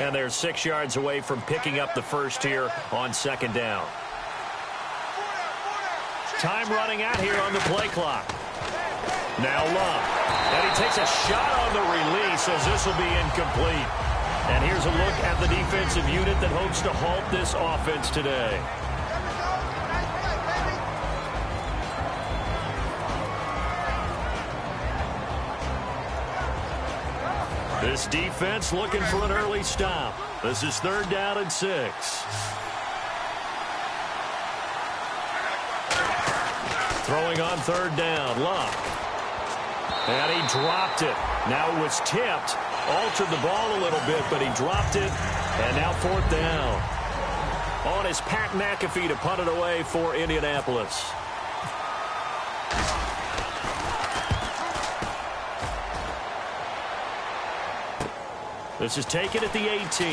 And they're 6 yards away from picking up the first here on second down. Time running out here on the play clock. Now Love. And he takes a shot on the release as this will be incomplete. And here's a look at the defensive unit that hopes to halt this offense today. This defense looking for an early stop. This is 3rd down and 6. Throwing on 3rd down, Luck. And he dropped it. Now it was tipped. Altered the ball a little bit, but he dropped it. And now 4th down. On is Pat McAfee to punt it away for Indianapolis. This is taken at the 18.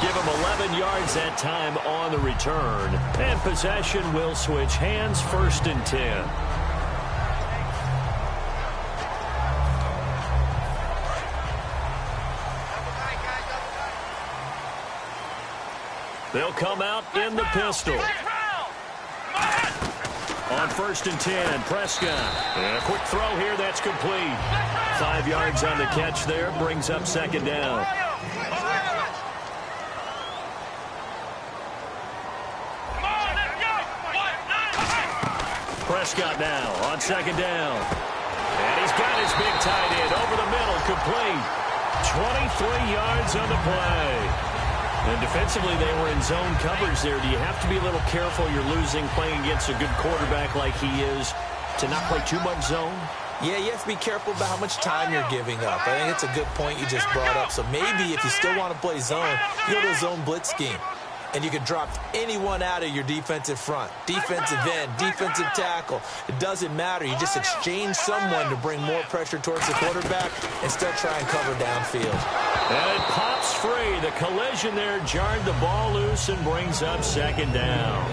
Give him 11 yards that time on the return. And possession will switch hands, 1st and 10. They'll come out in the pistol. On 1st and 10, Prescott. And a quick throw here, that's complete. 5 yards on the catch there, brings up 2nd down. Prescott now on 2nd down. And he's got his big tight end over the middle, complete. 23 yards on the play. And defensively, they were in zone coverage there. Do you have to be a little careful? You're losing playing against a good quarterback like he is to not play too much zone? Yeah, you have to be careful about how much time you're giving up. I think it's a good point you just brought up. So maybe if you still want to play zone, you go to a zone blitz scheme. And you can drop anyone out of your defensive front. Defensive end, defensive tackle. It doesn't matter. You just exchange someone to bring more pressure towards the quarterback and still try and cover downfield. And it pops free. The collision there jarred the ball loose and brings up 2nd down.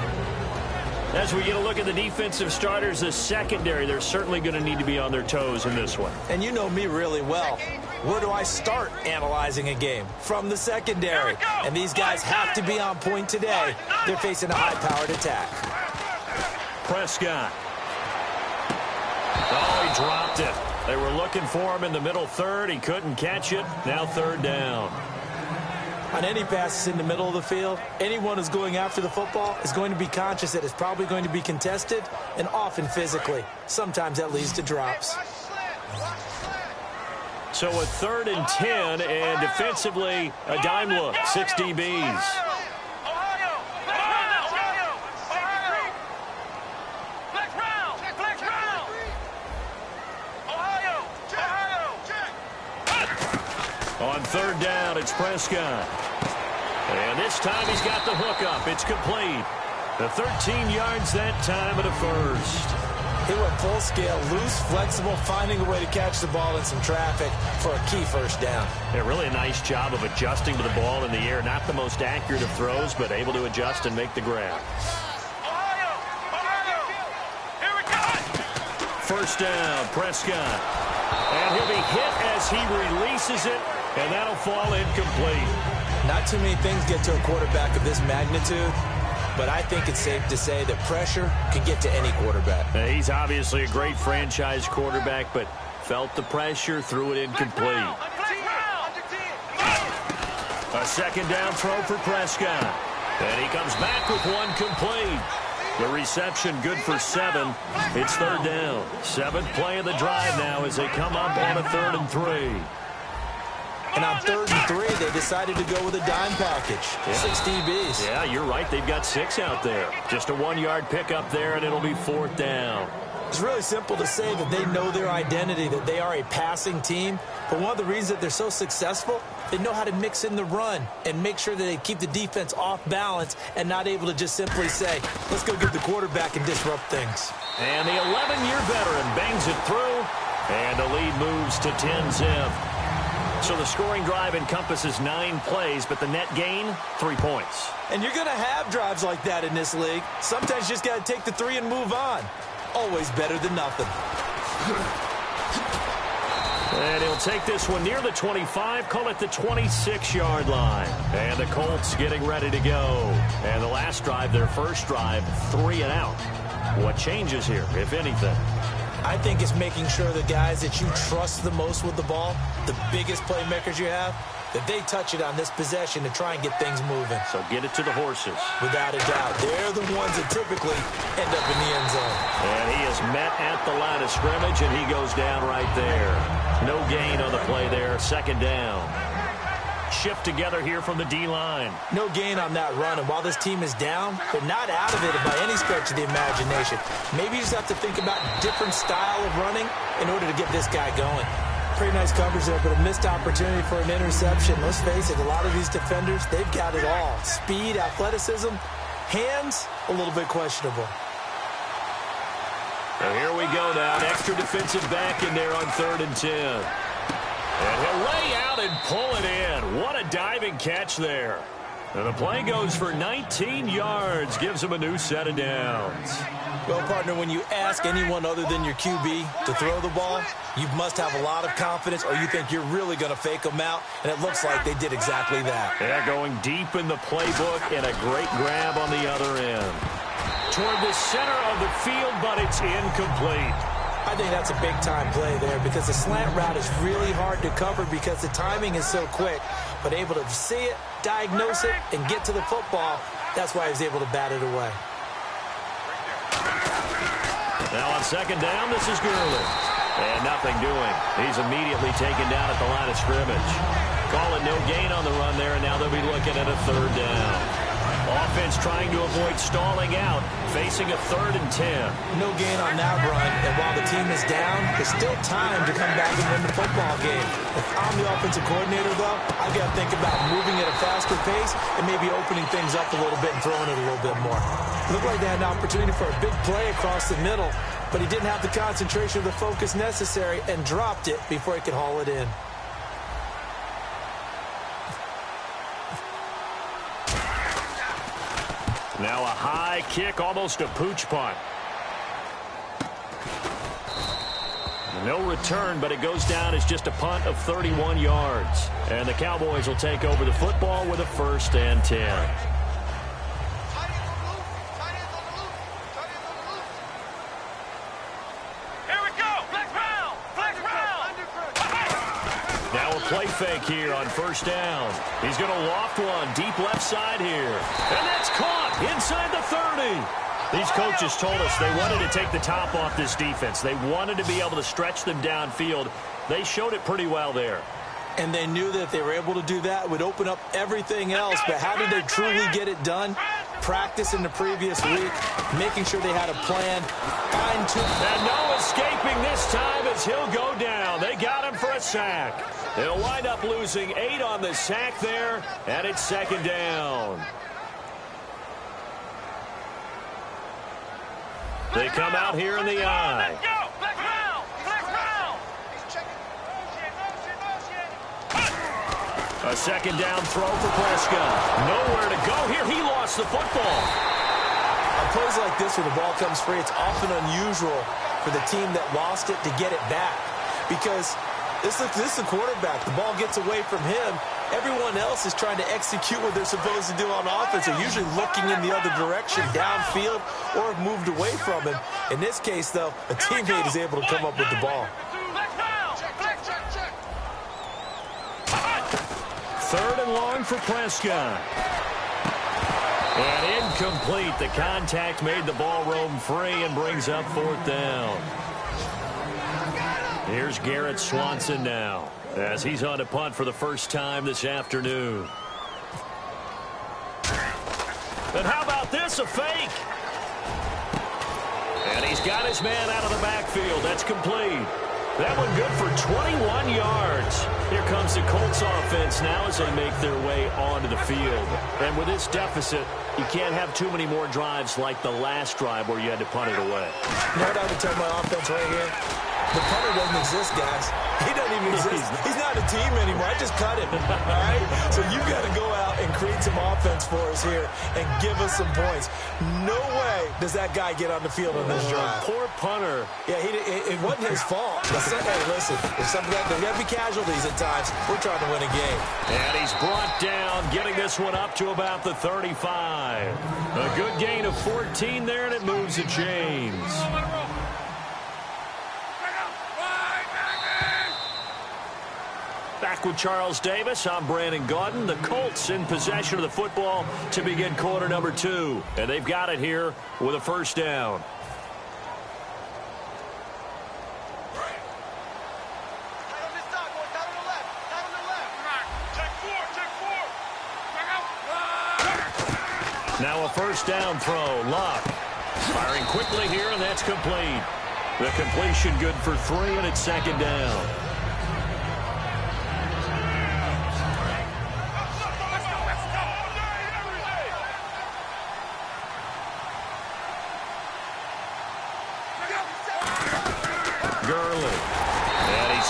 As we get a look at the defensive starters, the secondary, they're certainly going to need to be on their toes in this one. And you know me really well. Where do I start analyzing a game? From the secondary. And these guys have to be on point today. They're facing a high-powered attack. Prescott. Oh, he dropped it. They were looking for him in the middle 3rd. He couldn't catch it. Now 3rd down. On any passes in the middle of the field, anyone who's going after the football is going to be conscious that it's probably going to be contested, and often physically. Sometimes that leads to drops. So a 3rd and 10, and defensively, a dime look, 6 DBs. On 3rd down, it's Prescott. And this time he's got the hook up. It's complete. The 13 yards that time at a 1st. He went full scale, loose, flexible, finding a way to catch the ball in some traffic for a key 1st down. Yeah, really a nice job of adjusting to the ball in the air. Not the most accurate of throws, but able to adjust and make the grab. 1st down, Prescott. And he'll be hit as he releases it, and that'll fall incomplete. Not too many things get to a quarterback of this magnitude, but I think it's safe to say that pressure can get to any quarterback. He's obviously a great franchise quarterback, but felt the pressure, threw it incomplete. A 2nd down throw for Prescott. And he comes back with one complete. The reception good for 7. It's 3rd down. 7th play of the drive now as they come up on a 3rd and 3. And on 3rd and 3, they decided to go with a dime package. Yeah. 6 DBs. Yeah, you're right. They've got 6 out there. Just a 1-yard pickup there, and it'll be 4th down. It's really simple to say that they know their identity, that they are a passing team. But one of the reasons that they're so successful, they know how to mix in the run and make sure that they keep the defense off balance and not able to just simply say, let's go get the quarterback and disrupt things. And the 11-year veteran bangs it through, and the lead moves to 10-zip. So the scoring drive encompasses 9 plays, but the net gain, 3 points. And you're going to have drives like that in this league. Sometimes you just got to take the 3 and move on. Always better than nothing. And he'll take this one near the 25, call it the 26-yard line. And the Colts getting ready to go. And the last drive, their first drive, 3 and out. What changes here, if anything? I think it's making sure the guys that you trust the most with the ball, the biggest playmakers you have, that they touch it on this possession to try and get things moving. So get it to the horses. Without a doubt. They're the ones that typically end up in the end zone. And he is met at the line of scrimmage, and he goes down right there. No gain on the play there. Second down. Shift together here from the D-line. No gain on that run, and while this team is down, they're not out of it by any stretch of the imagination. Maybe you just have to think about different style of running in order to get this guy going. Pretty nice coverage there, but a missed opportunity for an interception. Let's face it, a lot of these defenders, they've got it all. Speed, athleticism, hands, a little bit questionable. So here we go now. An extra defensive back in there on 3rd and 10. And he'll lay out and pull it in. What a diving catch there. And the play goes for 19 yards. Gives him a new set of downs. Well, partner, when you ask anyone other than your QB to throw the ball, you must have a lot of confidence, or you think you're really going to fake them out, and it looks like they did exactly that. Yeah, going deep in the playbook, and a great grab on the other end. Toward the center of the field, but it's incomplete. I think that's a big-time play there because the slant route is really hard to cover because the timing is so quick. But able to see it, diagnose it, and get to the football, that's why he was able to bat it away. Now on second down, this is Gurley. And nothing doing. He's immediately taken down at the line of scrimmage. Call it no gain on the run there, and now they'll be looking at a 3rd down. Offense trying to avoid stalling out, facing a 3rd and 10. No gain on that run, and while the team is down, there's still time to come back and win the football game. If I'm the offensive coordinator, though, I've got to think about moving at a faster pace and maybe opening things up a little bit and throwing it a little bit more. Looked like they had an opportunity for a big play across the middle, but he didn't have the concentration or the focus necessary and dropped it before he could haul it in. Now a high kick, almost a pooch punt. No return, but it goes down as just a punt of 31 yards. And the Cowboys will take over the football with a 1st and 10. Play fake here on 1st down. He's going to loft one deep left side here. And that's caught inside the 30. These coaches told us they wanted to take the top off this defense. They wanted to be able to stretch them downfield. They showed it pretty well there. And they knew that if they were able to do that, it would open up everything else. But how did they truly get it done? Practice in the previous week, making sure they had a plan. And no escaping this time as he'll go down. They got him for a sack. They'll wind up losing 8 on the sack there, and it's 2nd down. They come out here in the eye. A 2nd down throw for Prescott. Nowhere to go here. He lost the football. On plays like this where the ball comes free, it's often unusual for the team that lost it to get it back. Because this is the quarterback. The ball gets away from him. Everyone else is trying to execute what they're supposed to do on offense. They're usually looking in the other direction, downfield, or have moved away from him. In this case, though, a teammate is able to come up with the ball. 3rd and long for Prescott. And incomplete. The contact made the ball roam free and brings up 4th down. Here's Garrett Swanson now as he's on to punt for the first time this afternoon. And how about this, a fake? And he's got his man out of the backfield. That's complete. That one good for 21 yards. Here comes the Colts offense now as they make their way onto the field. And with this deficit, you can't have too many more drives like the last drive where you had to punt it away. You know what I would tell my offense right here? The punter doesn't exist, guys. He doesn't even exist. He's not a team anymore. I just cut him, all right? So you've got to go out and create some offense for us here and give us some points. No way does that guy get on the field on this drive. Poor punter. Yeah, it wasn't his fault. Hey, listen, there's got to be casualties at times. We're trying to win a game. And he's brought down, getting this one up to about the 35. A good gain of 14 there, and it moves to James. Back with Charles Davis, I'm Brandon Gaudin. The Colts in possession of the football to begin quarter number 2. And they've got it here with a first down. Now a first down throw. Luck firing quickly here, and that's complete. The completion good for 3, and it's second down.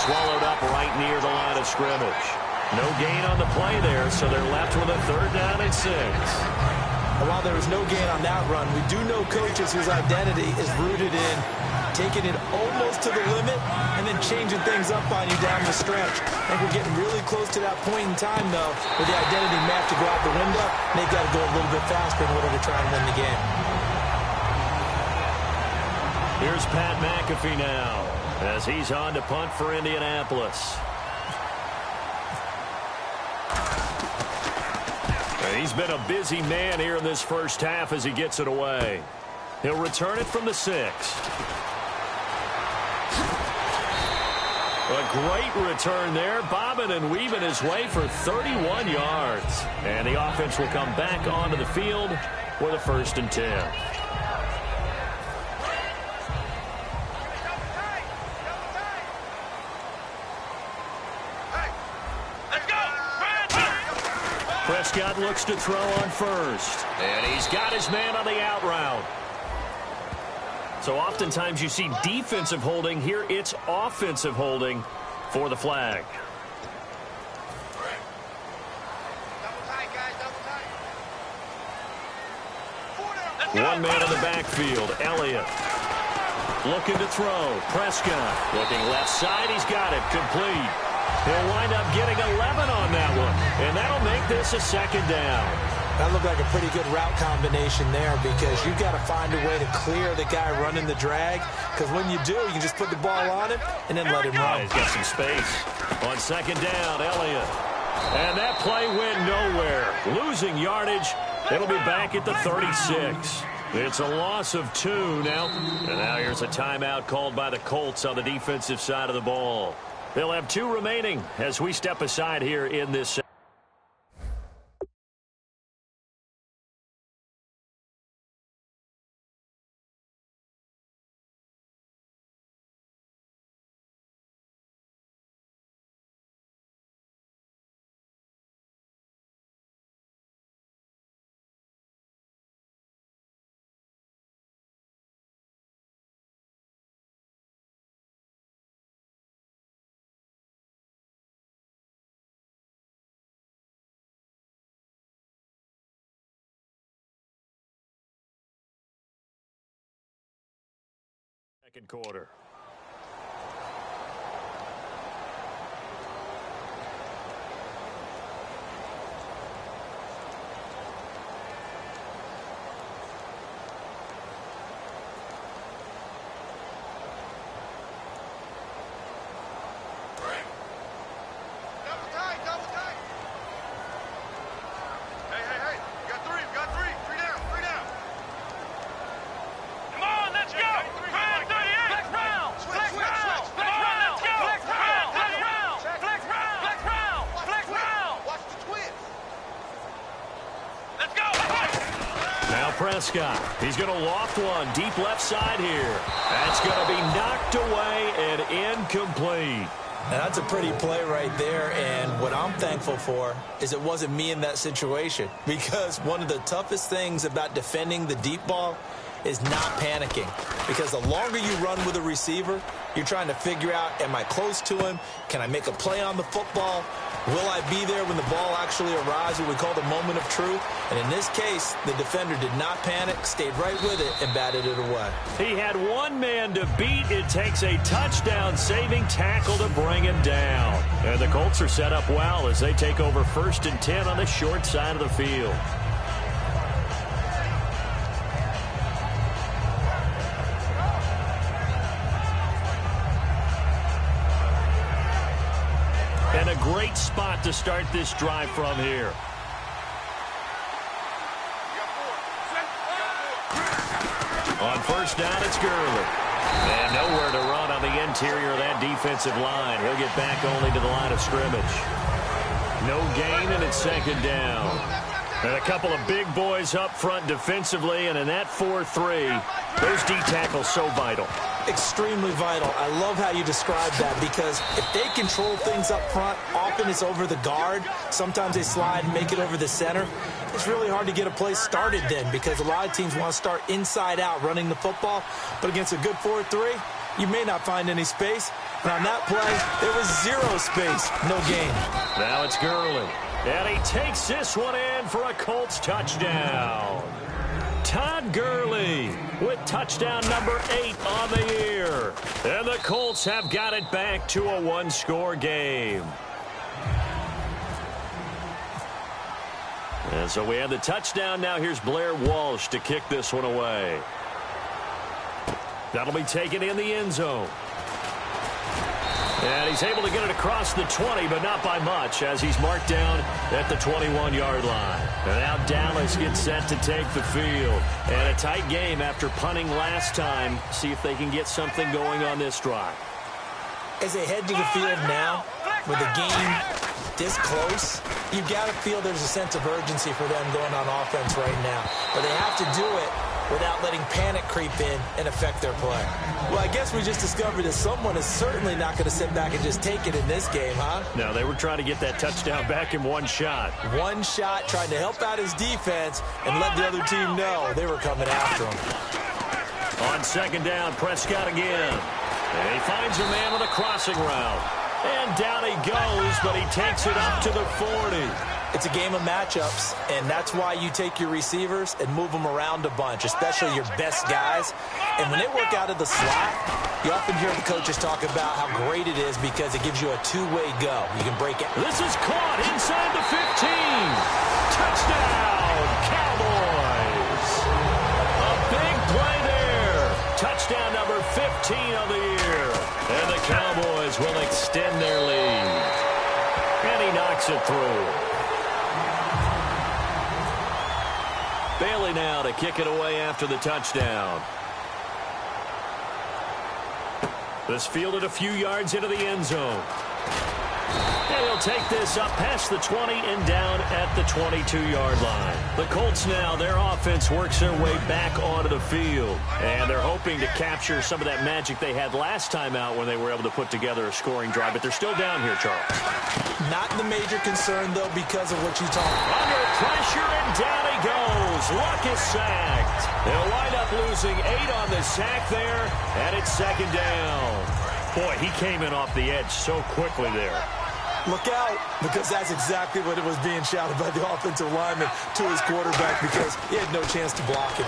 Swallowed up right near the line of scrimmage. No gain on the play there, so they're left with a third down and 6. And while there was no gain on that run, we do know coaches whose identity is rooted in taking it almost to the limit and then changing things up on you down the stretch. I think we're getting really close to that point in time, though, where the identity may have to go out the window, and they've got to go a little bit faster in order to try and win the game. Here's Pat McAfee now, as he's on to punt for Indianapolis. And he's been a busy man here in this first half as he gets it away. He'll return it from the 6. A great return there, bobbing and weaving his way for 31 yards. And the offense will come back onto the field with a 1st and 10. Prescott looks to throw on first. And he's got his man on the out route. So oftentimes you see defensive holding. Here it's offensive holding for the flag. One man in the backfield, Elliott. Looking to throw. Prescott looking left side. He's got it. Complete. He'll wind up getting 11 on that one, and that'll make this a second down. That looked like a pretty good route combination there, because you've got to find a way to clear the guy running the drag, because when you do, you can just put the ball on him and then let him run. He's got some space. On second down, Elliott. And that play went nowhere. Losing yardage. It'll be back at the 36. It's a loss of 2 now. And now here's a timeout called by the Colts on the defensive side of the ball. They'll have 2 remaining as we step aside here in this. Second quarter. Prescott. He's going to loft one deep left side here. That's going to be knocked away and incomplete. Now, that's a pretty play right there, and what I'm thankful for is it wasn't me in that situation, because one of the toughest things about defending the deep ball is not panicking. Because the longer you run with a receiver, you're trying to figure out, am I close to him? Can I make a play on the football? Will I be there when the ball actually arrives, what we call the moment of truth? And in this case, the defender did not panic, stayed right with it, and batted it away. He had one man to beat. It takes a touchdown-saving tackle to bring him down. And the Colts are set up well as they take over 1st and 10 on the short side of the field. And a great spot to start this drive from here. On 1st down, it's Gurley. And nowhere to run on the interior of that defensive line. He'll get back only to the line of scrimmage. No gain, and it's 2nd down. And a couple of big boys up front defensively, and in that 4-3, those D tackles so vital. Extremely vital. I love how you describe that, because if they control things up front, often it's over the guard. Sometimes they slide and make it over the center. It's really hard to get a play started then, because a lot of teams want to start inside out running the football. But against a good 4-3, you may not find any space. And on that play, there was 0 space, no gain. Now it's Gurley. And he takes this one in for a Colts touchdown. Todd Gurley with touchdown number 8 on the year. And the Colts have got it back to a 1-score game. And so we have the touchdown. Now here's Blair Walsh to kick this one away. That'll be taken in the end zone. And he's able to get it across the 20, but not by much, as he's marked down at the 21-yard line. And now Dallas gets set to take the field. And a tight game after punting last time. See if they can get something going on this drive. As they head to the field now, with the game this close, you've got to feel there's a sense of urgency for them going on offense right now. But they have to do it without letting panic creep in and affect their play. Well, I guess we just discovered that someone is certainly not going to sit back and just take it in this game, huh? No, they were trying to get that touchdown back in one shot. One shot, trying to help out his defense and let the other team know they were coming after him. On 2nd down, Prescott again. And he finds a man with a crossing route. And down he goes, but he takes it up to the 40. It's a game of matchups, and that's why you take your receivers and move them around a bunch, especially your best guys. And when they work out of the slot, you often hear the coaches talk about how great it is because it gives you a two-way go. You can break it. This is caught inside the 15. Touchdown, Cowboys. A big play there. Touchdown number 15 on the year. And the Cowboys will extend their lead. And he knocks it through. Bailey now to kick it away after the touchdown. This fielded a few yards into the end zone. And he'll take this up past the 20 and down at the 22-yard line. The Colts now, their offense works their way back onto the field. And they're hoping to capture some of that magic they had last time out when they were able to put together a scoring drive. But they're still down here, Charles. Not the major concern, though, because of what you talked about. Under pressure, and down he goes. Luck is sacked. They'll wind up losing 8 on the sack there, and it's 2nd down. Boy, he came in off the edge so quickly there. Look out, because that's exactly what it was being shouted by the offensive lineman to his quarterback, because he had no chance to block him.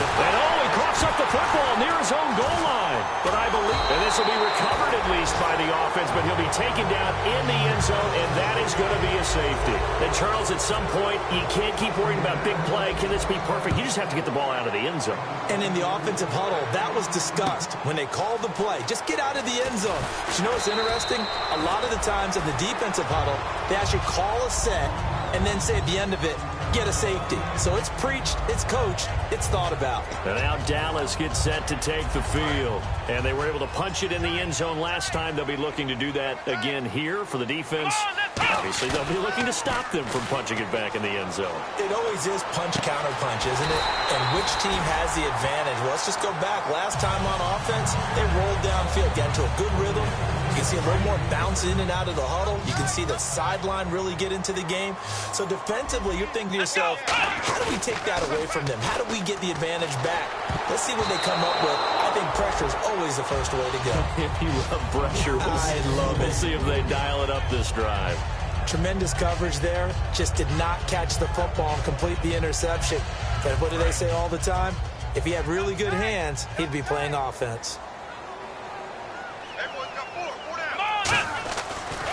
And he coughs up the football near his own goal line. But I believe, and this will be recovered at least by the offense, but he'll be taken down in the end zone, and that is going to be a safety. And Charles, at some point, you can't keep worrying about big play. Can this be perfect? You just have to get the ball out of the end zone. And in the offensive huddle, that was discussed when they called the play. Just get out of the end zone. But you know what's interesting? A lot of the times in the defensive huddle, they actually call a set and then say at the end of it, get a safety. So it's preached, it's coached, it's thought about. And now Dallas gets set to take the field. And they were able to punch it in the end zone last time. They'll be looking to do that again here for the defense. Obviously, they'll be looking to stop them from punching it back in the end zone. It always is punch-counter-punch, isn't it? And which team has the advantage? Well, let's just go back. Last time on offense, they rolled downfield, got into a good rhythm, You can see a little more bounce in and out of the huddle. You can see the sideline really get into the game. So defensively, you're thinking to yourself, how do we take that away from them? How do we get the advantage back? Let's see what they come up with. I think pressure is always the first way to go. You love pressure. I love it. We'll see if they dial it up this drive. Tremendous coverage there. Just did not catch the football and complete the interception. But what do they say all the time? If he had really good hands, he'd be playing offense.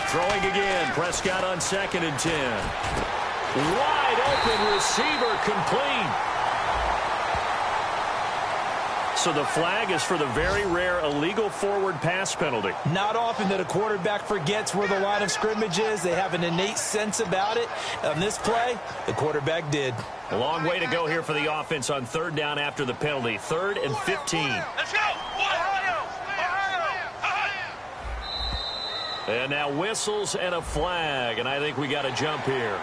Throwing again. Prescott on 2nd and 10. Wide open receiver, complete. So the flag is for the very rare illegal forward pass penalty. Not often that a quarterback forgets where the line of scrimmage is. They have an innate sense about it. On this play, the quarterback did. A long way to go here for the offense on 3rd down after the penalty. 3rd and 15. Let's go! And now whistles and a flag, and I think we got a jump here.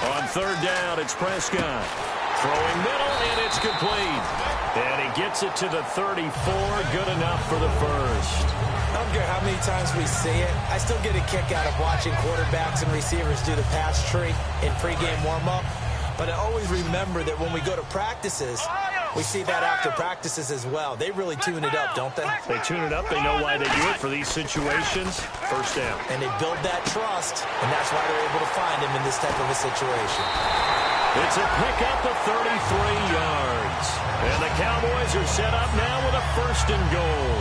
On 3rd down, it's Prescott. Throwing middle, and it's complete. And he gets it to the 34. Good enough for the first. I don't care how many times we see it. I still get a kick out of watching quarterbacks and receivers do the pass tree in pregame warm-up. But I always remember that when we go to practices, we see that after practices as well. They really tune it up, don't they? They tune it up. They know why they do it for these situations. First down. And they build that trust, and that's why they're able to find him in this type of a situation. It's a pickup of 33 yards. And the Cowboys are set up now with a 1st and goal.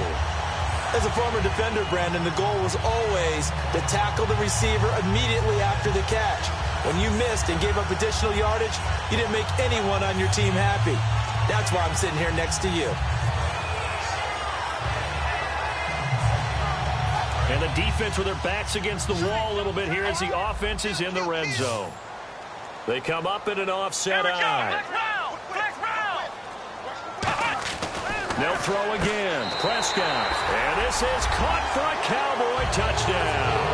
As a former defender, Brandon, the goal was always to tackle the receiver immediately after the catch. When you missed and gave up additional yardage, you didn't make anyone on your team happy. That's why I'm sitting here next to you. And the defense with their backs against the wall a little bit here as the offense is in the red zone. They come up in an offset eye. They'll throw again. Prescott. And this is caught for a Cowboy touchdown.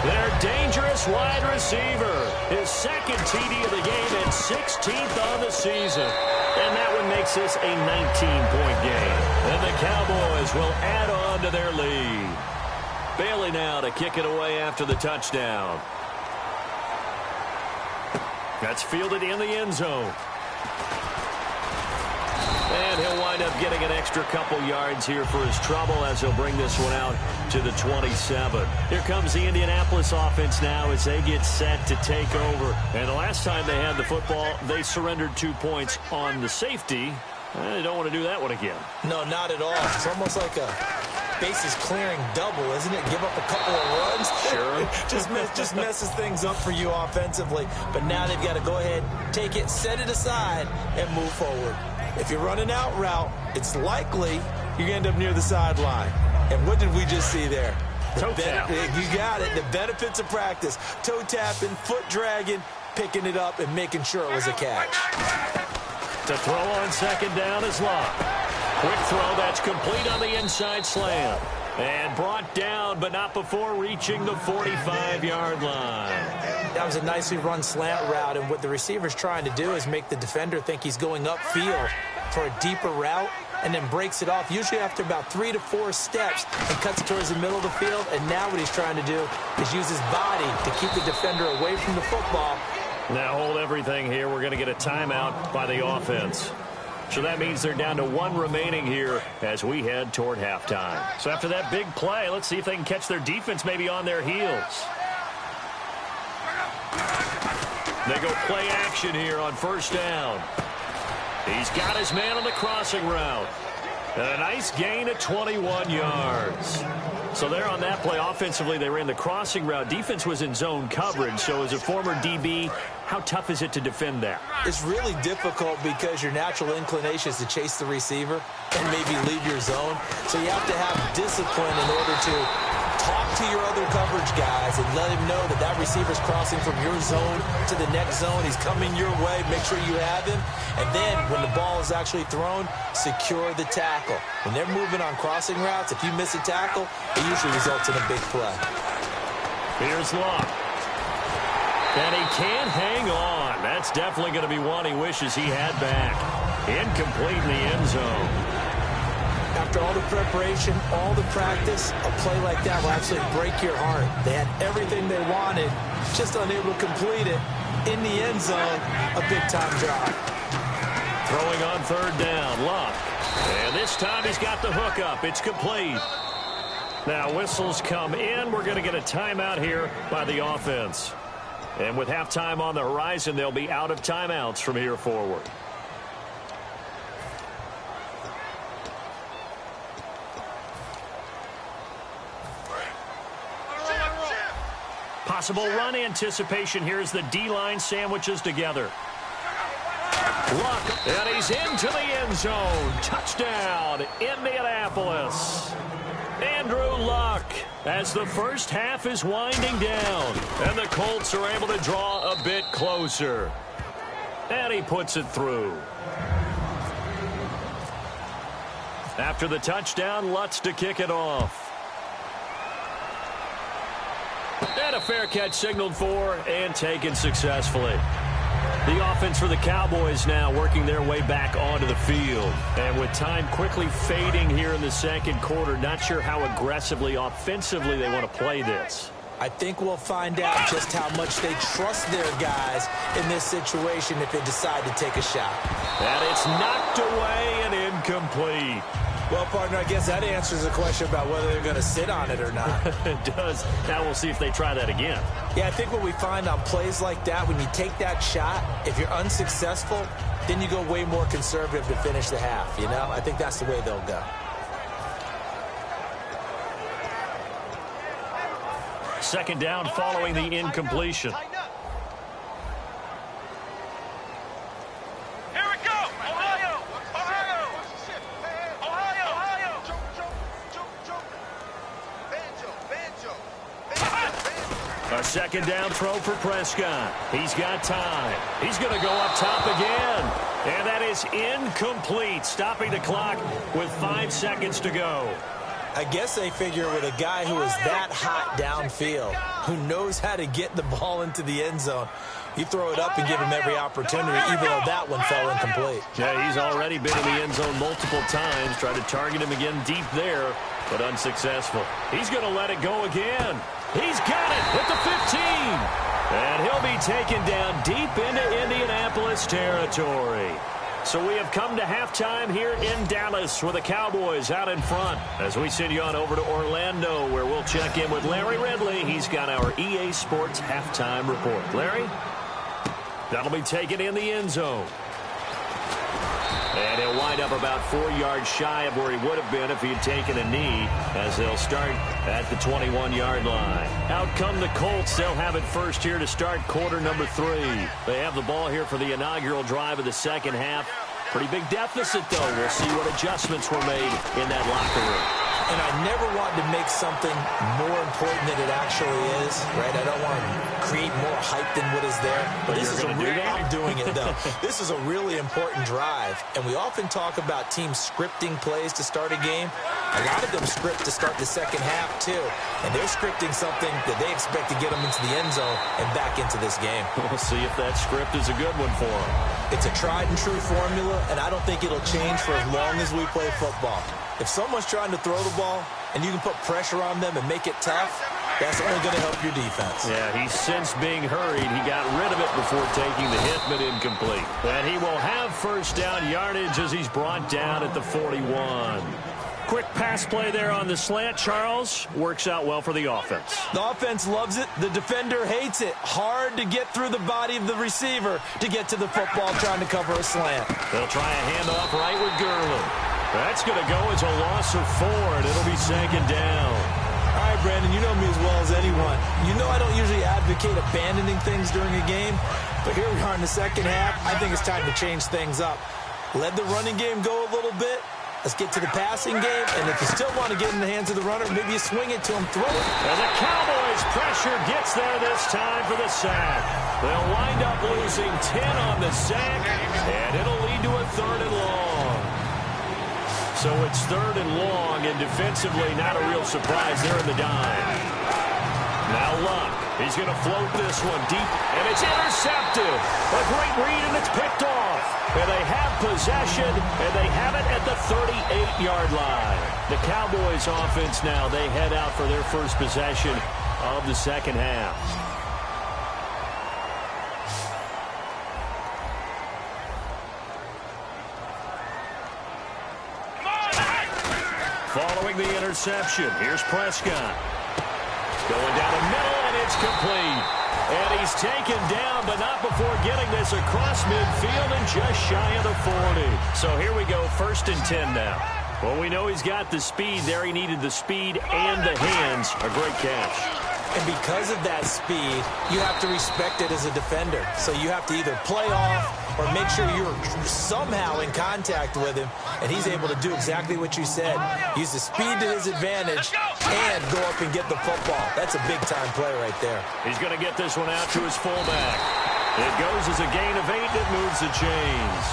Their dangerous wide receiver. His 2nd TD of the game and 16th on the season. And that one makes this a 19-point game. And the Cowboys will add on to their lead. Bailey now to kick it away after the touchdown. That's fielded in the end zone. And he'll wind up getting an extra couple yards here for his trouble as he'll bring this one out to the 27. Here comes the Indianapolis offense now as they get set to take over. And the last time they had the football, they surrendered 2 points on the safety. They don't want to do that one again. No, not at all. It's almost like a bases clearing double, isn't it? Give up a couple of runs. Sure. just messes things up for you offensively. But now they've got to go ahead, take it, set it aside, and move forward. If you're running out route, it's likely you're going to end up near the sideline. And what did we just see there? Toe tap. You got it. The benefits of practice. Toe tapping, foot dragging, picking it up, and making sure it was a catch. To throw on 2nd down is Locke. Quick throw that's complete on the inside slant. And brought down, but not before reaching the 45-yard line. That was a nicely run slant route, and what the receiver's trying to do is make the defender think he's going upfield for a deeper route and then breaks it off, usually after about 3 to 4 steps, and cuts towards the middle of the field. And now what he's trying to do is use his body to keep the defender away from the football. Now hold everything here. We're going to get a timeout by the offense. So that means they're down to 1 remaining here as we head toward halftime. So after that big play, let's see if they can catch their defense maybe on their heels. They go play action here on 1st down. He's got his man on the crossing route. And a nice gain of 21 yards. So there on that play, offensively, they ran the crossing route. Defense was in zone coverage. So as a former DB, how tough is it to defend that? It's really difficult because your natural inclination is to chase the receiver and maybe leave your zone. So you have to have discipline in order to talk to your other coverage guys and let him know that that receiver's crossing from your zone to the next zone. He's coming your way. Make sure you have him. And then when the ball is actually thrown, secure the tackle. When they're moving on crossing routes, if you miss a tackle, it usually results in a big play. Here's Luck. And he can't hang on. That's definitely going to be one he wishes he had back. Incomplete in the end zone. After all the preparation, all the practice, a play like that will actually break your heart. They had everything they wanted, just unable to complete it. In the end zone, a big-time drop. Throwing on third down, Luck. And this time he's got the hook up. It's complete. Now whistles come in. We're going to get a timeout here by the offense. And with halftime on the horizon, they'll be out of timeouts from here forward. Possible run anticipation here as the D-line sandwiches together. Luck, and he's into the end zone. Touchdown, Indianapolis. Andrew Luck, as the first half is winding down, and the Colts are able to draw a bit closer. And he puts it through. After the touchdown, Lutz to kick it off. And a fair catch signaled for and taken successfully. The offense for the Cowboys now working their way back onto the field. And with time quickly fading here in the second quarter, not sure how aggressively, offensively they want to play this. I think we'll find out just how much they trust their guys in this situation if they decide to take a shot. And it's knocked away and incomplete. Well, partner, I guess that answers the question about whether they're going to sit on it or not. It does. Now we'll see if they try that again. Yeah, I think what we find on plays like that, when you take that shot, if you're unsuccessful, then you go way more conservative to finish the half, you know? I think that's the way they'll go. Second down following the incompletion. A second down throw for Prescott. He's got time. He's going to go up top again. And that is incomplete, stopping the clock with 5 seconds to go. I guess they figure with a guy who is that hot downfield, who knows how to get the ball into the end zone, you throw it up and give him every opportunity, even though that one fell incomplete. Yeah, he's already been in the end zone multiple times, tried to target him again deep there, but unsuccessful. He's going to let it go again. He's got it at the 15. And he'll be taken down deep into Indianapolis territory. So we have come to halftime here in Dallas with the Cowboys out in front. As we send you on over to Orlando, where we'll check in with Larry Ridley. He's got our EA Sports halftime report. Larry? That'll be taken in the end zone. And he'll wind up about 4 yards shy of where he would have been if he had taken a knee, as they'll start at the 21-yard line. Out come the Colts. They'll have it first here to start quarter number 3. They have the ball here for the inaugural drive of the second half. Pretty big deficit, though. We'll see what adjustments were made in that locker room. And I never want to make something more important than it actually is, right? I don't want to create more hype than what is there. But this is I'm doing it, though. This is a really important drive. And we often talk about teams scripting plays to start a game. A lot of them script to start the second half, too. And they're scripting something that they expect to get them into the end zone and back into this game. We'll see if that script is a good one for them. It's a tried-and-true formula, and I don't think it'll change for as long as we play football. If someone's trying to throw the ball and you can put pressure on them and make it tough, that's only going to help your defense. Yeah, he's since being hurried. He got rid of it before taking the hit, but incomplete. And he will have first down yardage as he's brought down at the 41. Quick pass play there on the slant, Charles. Works out well for the offense. The offense loves it. The defender hates it. Hard to get through the body of the receiver to get to the football trying to cover a slant. They'll try a handoff right with Gurley. That's going to go as a loss of 4, and it'll be second down. All right, Brandon, you know me as well as anyone. You know I don't usually advocate abandoning things during a game, but here we are in the second half. I think it's time to change things up. Let the running game go a little bit, Let's get to the passing game, and if you still want to get in the hands of the runner, maybe you swing it to him, throw it. And the Cowboys' pressure gets there this time for the sack. They'll wind up losing 10 on the sack, and it'll lead to a 3rd and long. So it's 3rd and long, and defensively not a real surprise. They're in the dime. Now Luck. He's going to float this one deep, and it's intercepted. A great read, and it's picked off. And they have possession, and they have it at the 38-yard line. The Cowboys offense now, they head out for their first possession of the second half. Following the interception, here's Prescott. Going down the middle, and it's complete. And he's taken down, but not before getting this across midfield and just shy of the 40. So here we go, 1st and 10 now. Well, we know he's got the speed there. He needed the speed and the hands. A great catch. And because of that speed, you have to respect it as a defender. So you have to either play off or make sure you're somehow in contact with him, and he's able to do exactly what you said. Use the speed to his advantage and go up and get the football. That's a big-time play right there. He's going to get this one out to his fullback. It goes as a gain of 8, and it moves the chains.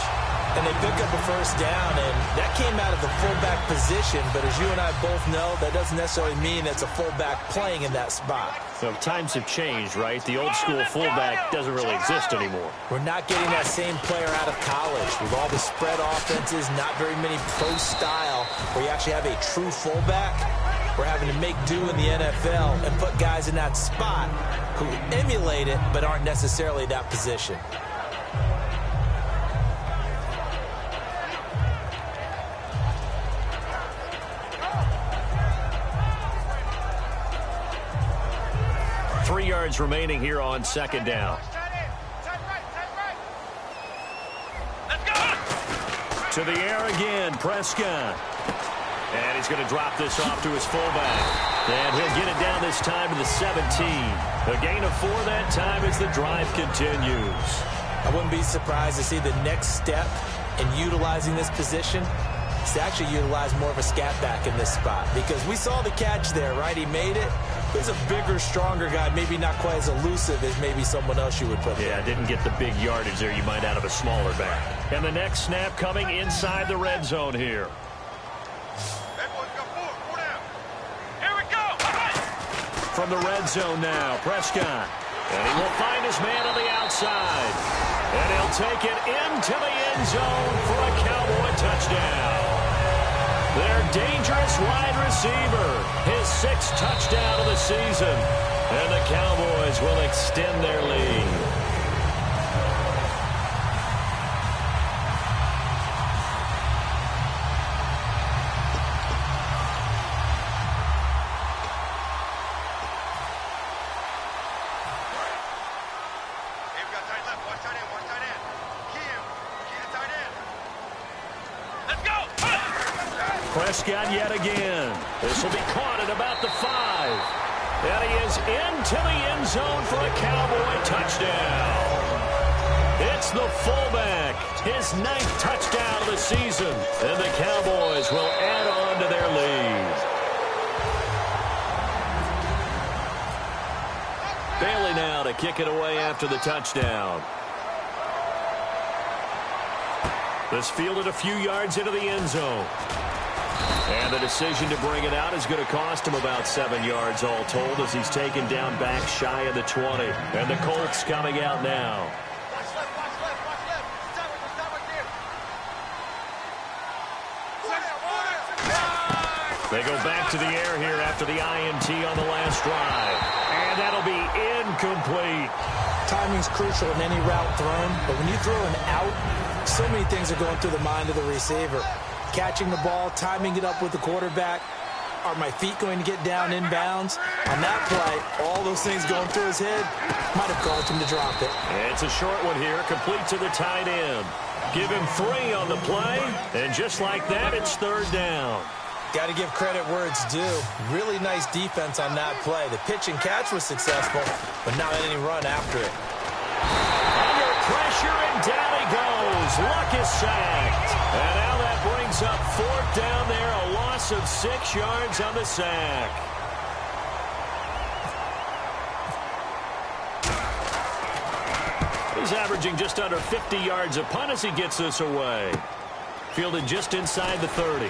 And they pick up a 1st down, and that came out of the fullback position, but as you and I both know, that doesn't necessarily mean it's a fullback playing in that spot. So times have changed, right? The old-school fullback doesn't really exist anymore. We're not getting that same player out of college. With all the spread offenses, not very many pro style, where you actually have a true fullback. We're having to make do in the NFL and put guys in that spot who emulate it but aren't necessarily that position. Three yards remaining here on 2nd down. To the air again, Prescott. And he's going to drop this off to his fullback. And he'll get it down this time to the 17. A gain of 4 that time as the drive continues. I wouldn't be surprised to see the next step in utilizing this position is to actually utilize more of a scat back in this spot. Because we saw the catch there, right? He made it. He's a bigger, stronger guy, maybe not quite as elusive as maybe someone else you would put there. Yeah, didn't get the big yardage there you might out of a smaller back. And the next snap coming inside the red zone here. Here we go. From the red zone now, Prescott. And he will find his man on the outside. And he'll take it into the end zone for a Cowboy touchdown. Their dangerous wide receiver, his 6th touchdown of the season. And the Cowboys will extend their lead. Prescott yet again. This will be caught at about the 5. And he is into the end zone for a Cowboy touchdown. It's the fullback, his 9th touchdown of the season. And the Cowboys will add on to their lead. Bailey now to kick it away after the touchdown. This fielded a few yards into the end zone. And the decision to bring it out is going to cost him about 7 yards all told as he's taken down back shy of the 20. And the Colts coming out now. They go back to the air here after the INT on the last drive. And that'll be incomplete. Timing's crucial in any route thrown, but when you throw an out, so many things are going through the mind of the receiver. Catching the ball, timing it up with the quarterback. Are my feet going to get down inbounds? On that play, all those things going through his head might have caused him to drop it. It's a short one here, complete to the tight end. Give him 3 on the play, and just like that, it's 3rd down. Got to give credit where it's due. Really nice defense on that play. The pitch and catch was successful, but not any run after it. Under pressure, and down he goes. Luck is sacked. And now that brings brings up fourth down there, a loss of 6 yards on the sack. He's averaging just under 50 yards a punt as he gets this away. Fielded just inside the 30.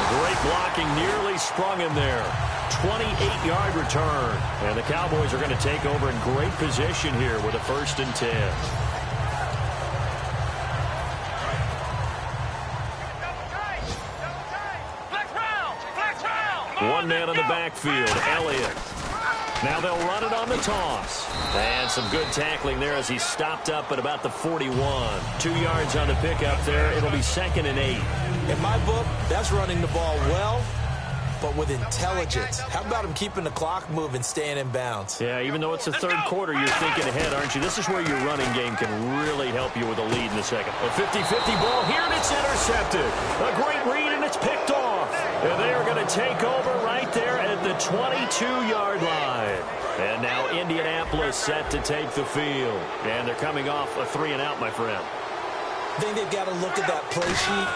Great blocking, nearly sprung him there. 28-yard return. And the Cowboys are going to take over in great position here with a 1st and 10. One man in the backfield, Elliott. Now they'll run it on the toss. And some good tackling there as he stopped up at about the 41. 2 yards on the pickup there. It'll be 2nd and 8. In my book, that's running the ball well, but with intelligence. How about him keeping the clock moving, staying in bounds? Yeah, even though it's the 3rd quarter, you're thinking ahead, aren't you? This is where your running game can really help you with a lead in the second. A 50-50 ball here, and it's intercepted. A great read, and it's picked off. And they are going to take over right there at the 22-yard line. And now Indianapolis set to take the field. And they're coming off a 3-and-out, my friend. I think they've got to look at that play sheet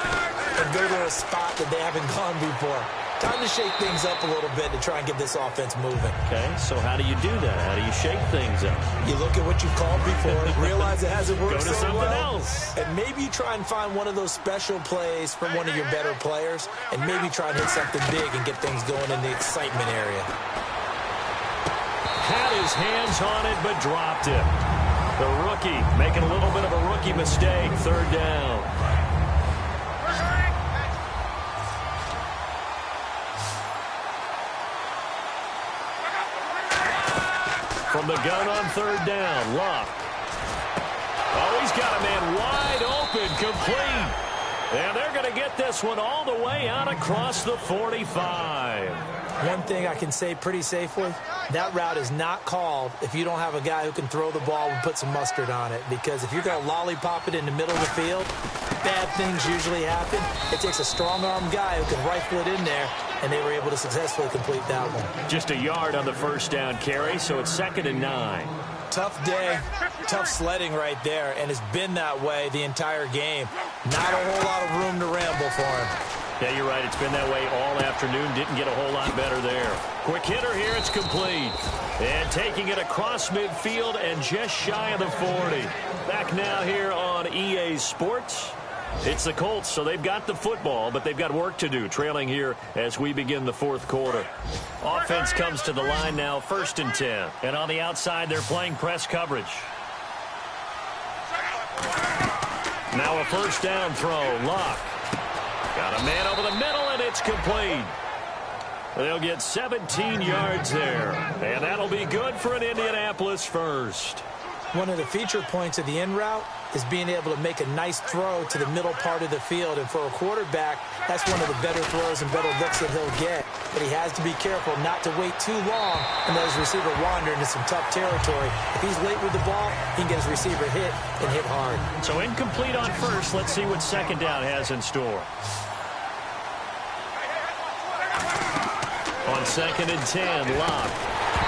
and go to a spot that they haven't gone before. Time to shake things up a little bit to try and get this offense moving. Okay, so how do you do that? How do you shake things up? You look at what you've called before, realize it hasn't worked Go to so something well, else. and maybe you try and find one of those special plays from one of your better players, and maybe try and hit something big and get things going in the excitement area. Had his hands on it, but dropped it. The rookie making a little bit of a rookie mistake. 3rd down. From the gun on 3rd down, Luck. Oh, he's got a man wide open, complete. And they're going to get this one all the way out across the 45. One thing I can say pretty safely, that route is not called if you don't have a guy who can throw the ball and put some mustard on it. Because if you're going to lollipop it in the middle of the field, bad things usually happen. It takes a strong-arm guy who can rifle it in there, and they were able to successfully complete that one. Just a yard on the 1st down carry, so it's 2nd and 9. Tough day, tough sledding right there, and it's been that way the entire game. Not a whole lot of room to ramble for him. Yeah, you're right. It's been that way all afternoon. Didn't get a whole lot better there. Quick hitter here. It's complete. And taking it across midfield and just shy of the 40. Back now here on EA Sports. It's the Colts, so they've got the football, but they've got work to do, trailing here as we begin the 4th quarter. Offense comes to the line now, 1st and 10. And on the outside, they're playing press coverage. Now a 1st down throw. Luck. Got a man over the middle, and it's complete. They'll get 17 yards there. And that'll be good for an Indianapolis 1st. One of the feature points of the in route is being able to make a nice throw to the middle part of the field. And for a quarterback, that's one of the better throws and better looks that he'll get. But he has to be careful not to wait too long and let his receiver wander into some tough territory. If he's late with the ball, he can get his receiver hit and hit hard. So incomplete on 1st. Let's see what 2nd down has in store. On 2nd and 10, Lock.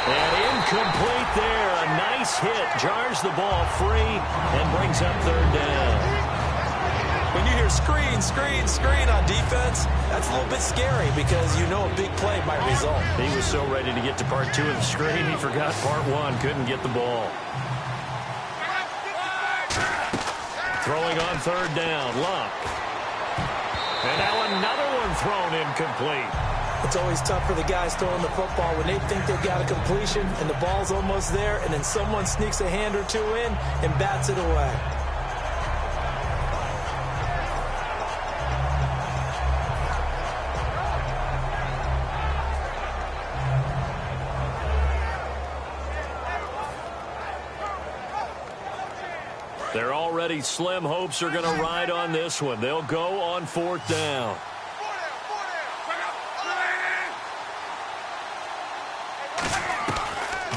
And incomplete there. A nice hit. Jars the ball free and brings up 3rd down. When you hear screen, screen, screen on defense, that's a little bit scary because you know a big play might result. He was so ready to get to part 2 of the screen, he forgot part 1. Couldn't get the ball. Throwing on 3rd down, Luck. And now another one thrown incomplete. It's always tough for the guys throwing the football when they think they've got a completion and the ball's almost there, and then someone sneaks a hand or two in and bats it away. They're already slim hopes are going to ride on this one. They'll go on 4th down.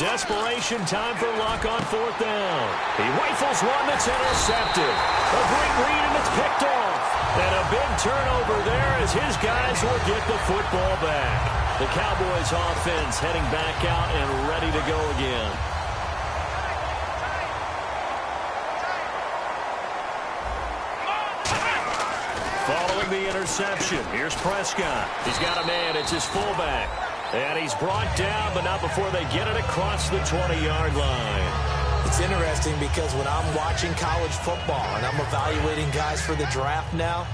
Desperation time for Luck on 4th down. He rifles one that's intercepted. A great read, and it's picked off. And a big turnover there as his guys will get the football back. The Cowboys offense heading back out and ready to go again. Following the interception, here's Prescott. He's got a man. It's his fullback. And he's brought down, but not before they get it across the 20-yard line. It's interesting because when I'm watching college football and I'm evaluating guys for the draft now,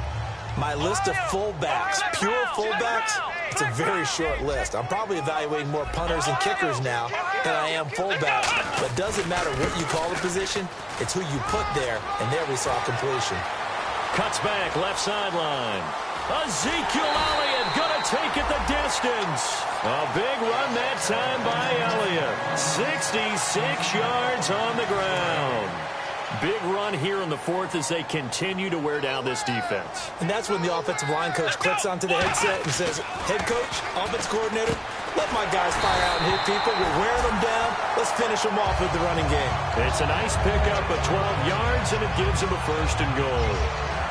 my list of fullbacks, pure fullbacks, it's a very short list. I'm probably evaluating more punters and kickers now than I am fullbacks. But it doesn't matter what you call the position, it's who you put there. And there we saw completion. Cuts back, left sideline. Ezekiel Elliott going to take it the distance. A big run that time by Elliott. 66 yards on the ground. Big run here in the fourth as they continue to wear down this defense. And that's when the offensive line coach clicks onto the headset and says, head coach, offense coordinator, let my guys fire out and hit people. We're wearing them down. Let's finish them off with the running game. It's a nice pickup of 12 yards, and it gives them a first and goal.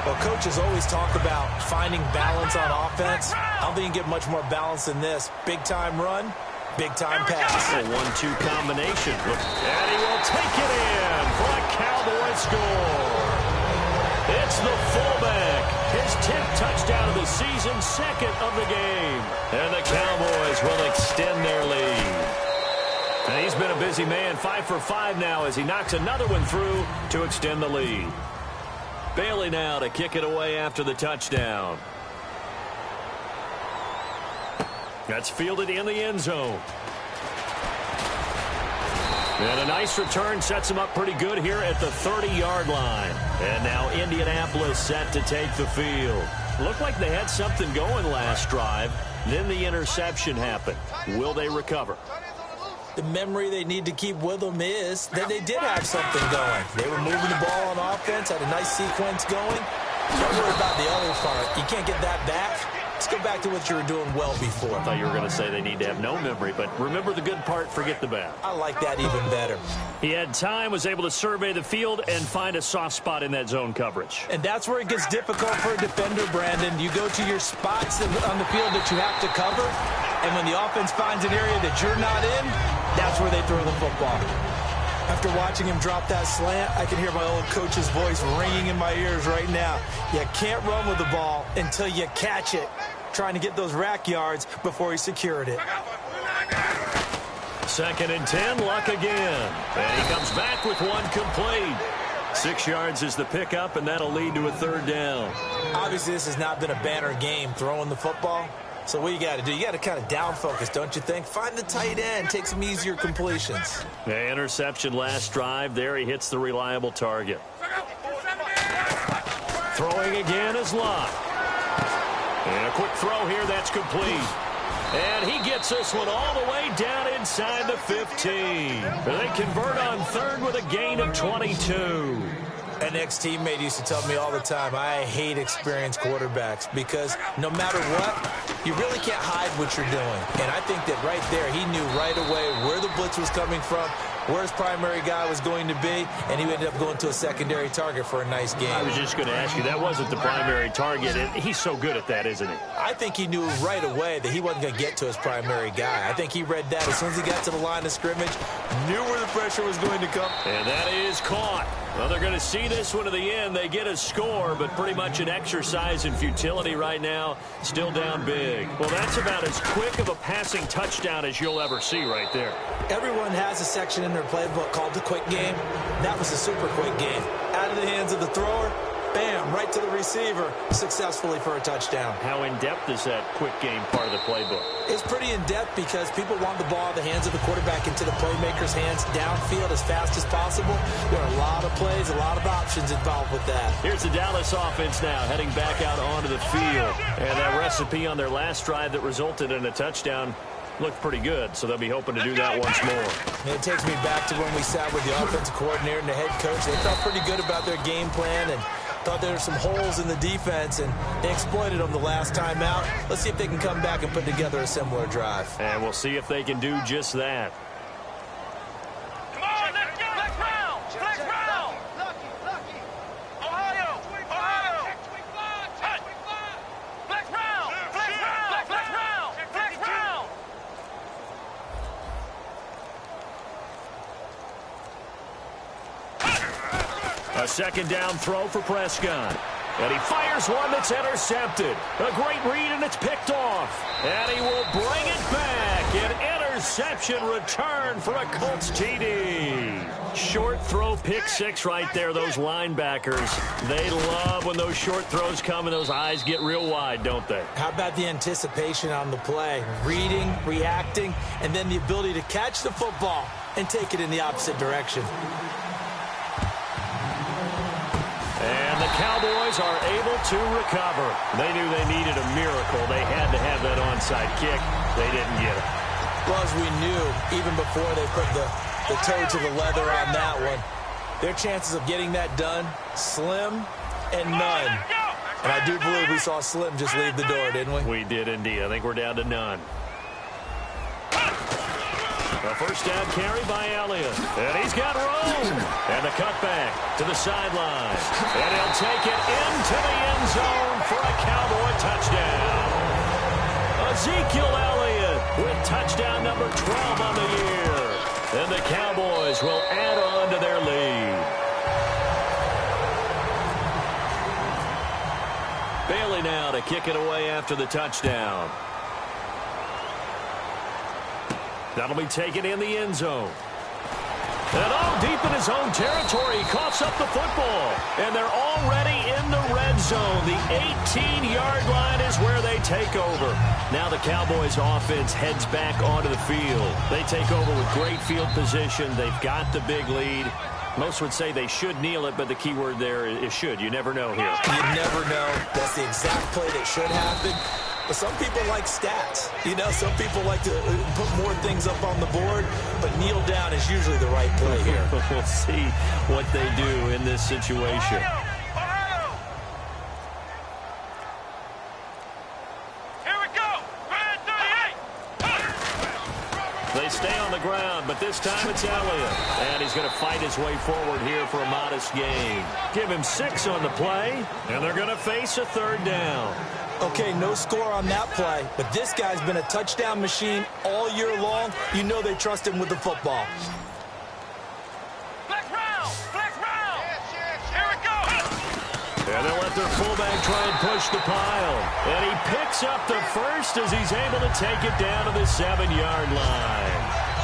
Well, coaches always talk about finding balance on offense. I don't think you can get much more balance than this. Big-time run, big-time pass. A 1-2 combination. And he will take it in for a Cowboy score. It's the fullback. His 10th touchdown of the season, second of the game. And the Cowboys will extend their lead. And he's been a busy man, 5 for 5 now as he knocks another one through to extend the lead. Bailey now to kick it away after the touchdown. That's fielded in the end zone. And a nice return sets him up pretty good here at the 30-yard line. And now Indianapolis set to take the field. Looked like they had something going last drive. Then the interception happened. Will they recover? The memory they need to keep with them is that they did have something going. They were moving the ball on offense, had a nice sequence going. Don't worry about the other part. You can't get that back. Let's go back to what you were doing well before. I thought you were going to say they need to have no memory, but remember the good part, forget the bad. I like that even better. He had time, was able to survey the field and find a soft spot in that zone coverage. And that's where it gets difficult for a defender, Brandon. You go to your spots on the field that you have to cover, and when the offense finds an area that you're not in, that's where they throw the football. After watching him drop that slant, I can hear my old coach's voice ringing in my ears right now. You can't run with the ball until you catch it. Trying to get those rack yards before he secured it. 2nd and 10, Luck again. And he comes back with one complete. 6 yards is the pickup, and that'll lead to a 3rd down. Obviously, this has not been a banner game throwing the football. So what you got to do, you got to kind of down focus, don't you think? Find the tight end, take some easier completions. The interception last drive. There he hits the reliable target. Throwing again is Luck. And a quick throw here, that's complete. And he gets this one all the way down inside the 15. They convert on 3rd with a gain of 22. An ex-teammate used to tell me all the time, I hate experienced quarterbacks because no matter what, you really can't hide what you're doing. And I think that right there, he knew right away where the blitz was coming from, where his primary guy was going to be, and he ended up going to a secondary target for a nice game. I was just going to ask you, that wasn't the primary target, and he's so good at that, isn't he? I think he knew right away that he wasn't going to get to his primary guy. I think he read that as soon as he got to the line of scrimmage, knew where the pressure was going to come. And that is caught. Well, they're going to see this one to the end. They get a score, but pretty much an exercise in futility right now. Still down big. Well, that's about as quick of a passing touchdown as you'll ever see right there. Everyone has a section in their playbook called the quick game. That was a super quick game. Out of the hands of the thrower, bam, right to the receiver, successfully for a touchdown. How in-depth is that quick game part of the playbook? It's pretty in-depth because people want the ball in the hands of the quarterback into the playmaker's hands downfield as fast as possible. There are a lot of plays, a lot of options involved with that. Here's the Dallas offense now heading back out onto the field. And that recipe on their last drive that resulted in a touchdown looked pretty good, so they'll be hoping to do that once more. And it takes me back to when we sat with the offensive coordinator and the head coach. They felt pretty good about their game plan and thought there were some holes in the defense, and they exploited them the last time out. Let's see if they can come back and put together a similar drive. And we'll see if they can do just that. Come on, let's go. Flex round. Flex round. Ohio. Hut. Flex round. Flex round. Flex round. Flex round. A 2nd down throw for Prescott. And he fires one that's intercepted. A great read, and it's picked off. And he will bring it back. An interception return for a Colts TD. Short throw, pick six right there, those linebackers. They love when those short throws come and those eyes get real wide, don't they? How about the anticipation on the play? Reading, reacting, and then the ability to catch the football and take it in the opposite direction. And the Cowboys are able to recover. They knew they needed a miracle. They had to have that onside kick. They didn't get it. Well, as we knew, even before they put the toe to the leather on that one, their chances of getting that done, slim and none. And I do believe we saw Slim just leave the door, didn't we? We did indeed. I think we're down to none. A first down carry by Elliott. And he's got room. And the cutback to the sideline. And he'll take it into the end zone for a Cowboy touchdown. Ezekiel Elliott with touchdown number 12 on the year. And the Cowboys will add on to their lead. Bailey now to kick it away after the touchdown. That'll be taken in the end zone. And deep in his own territory, he coughs up the football. And they're already in the red zone. The 18-yard line is where they take over. Now the Cowboys offense heads back onto the field. They take over with great field position. They've got the big lead. Most would say they should kneel it, but the key word there is should. You never know here. You never know. That's the exact play that should happen. But some people like stats. You know, some people like to put more things up on the board, but kneel down is usually the right play here. We'll see what they do in this situation. Here we go. Red 38. They stay on the ground, but this time it's Elliott. And he's going to fight his way forward here for a modest gain. Give him 6 on the play, and they're going to face a third down. Okay, no score on that play, but this guy's been a touchdown machine all year long. You know they trust him with the football. Flex round. Flex round. Here we go. And they'll let their fullback try and push the pile. And he picks up the first as he's able to take it down to the 7-yard line.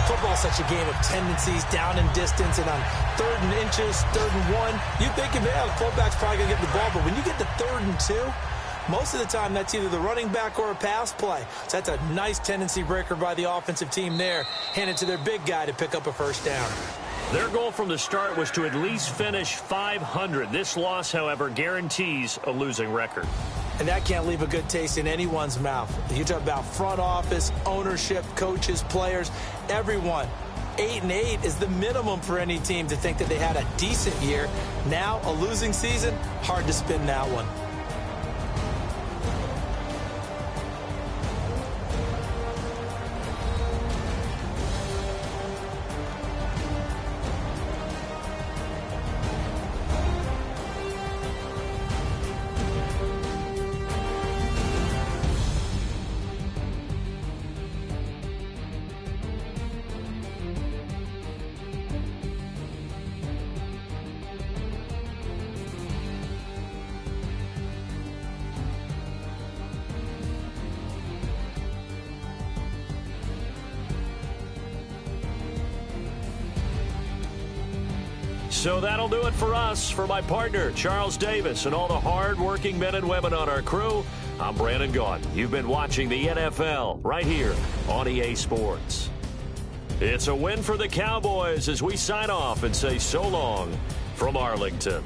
Football's such a game of tendencies, down and distance, and on 3rd and inches, 3rd and 1, you think, the fullback's probably going to get the ball, but when you get to 3rd and 2, most of the time, that's either the running back or a pass play. So that's a nice tendency breaker by the offensive team there, handed to their big guy to pick up a first down. Their goal from the start was to at least finish 500. This loss, however, guarantees a losing record. And that can't leave a good taste in anyone's mouth. You talk about front office, ownership, coaches, players, everyone. 8-8 is the minimum for any team to think that they had a decent year. Now, a losing season, hard to spin that one. So that'll do it for us. For my partner, Charles Davis, and all the hard-working men and women on our crew, I'm Brandon Gaudin. You've been watching the NFL right here on EA Sports. It's a win for the Cowboys as we sign off and say so long from Arlington.